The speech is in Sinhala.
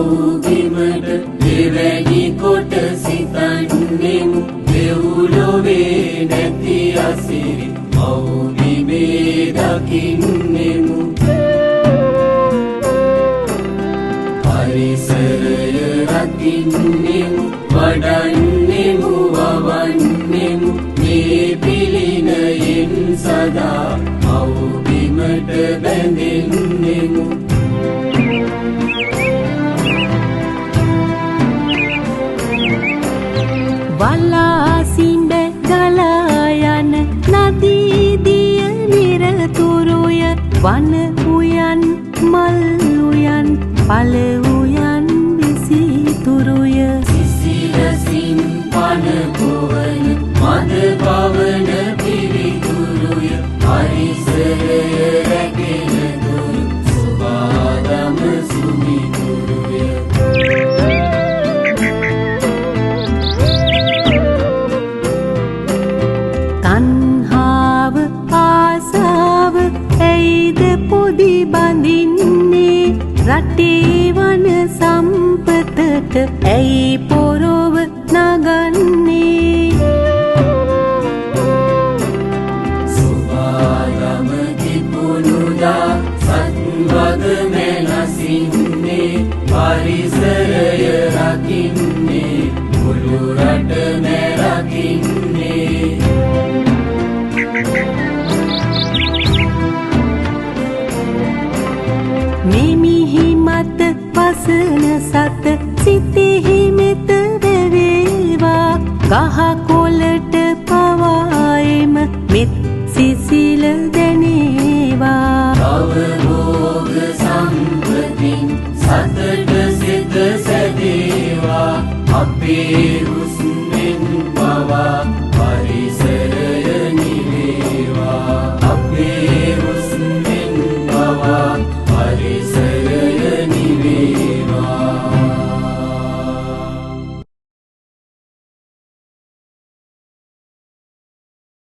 මව්බිමට දෙවැනි කොට සිතන්නෙමු දෙව්ලොවේ නැති අසිරි මව්බිමේ දකින්නෙමු පරිසරය රකින්නෙමු වඩන්නෙමු වවන්නෙමු මේ පිළිනයෙන් සදා මව්බිමට බැඳෙන්නෙමු වලාසිඹ ගලා යන නදී දිය නිරතුරුය වන උයන් මල් උයන් පළ උයන් විසිතුරුය සිසිලසින් පන පොවන මද පවන පිරිතුරුය පරිසරය රැගෙන දුරු සුබාදම සුමිතුරුය තණ්හාව ආසාව ඇයිද පොදි බඳින්නේ රටේ වන සම්පතට ඇයි පොරොව නගන්නේ සුබාදම කිපුණුදා සත්වග මෙලසින්නේ පරිසරය රකින්නේ මුළු රට මෙරකින්නේ මෙමිහි මත පසන සත සිතෙහි මෙත වැවේවා ගහ කොළට පවායම මෙත් සිසිල දැනේවා අවබෝධ සම්පතින් සතට සිත සැදේවා අපේ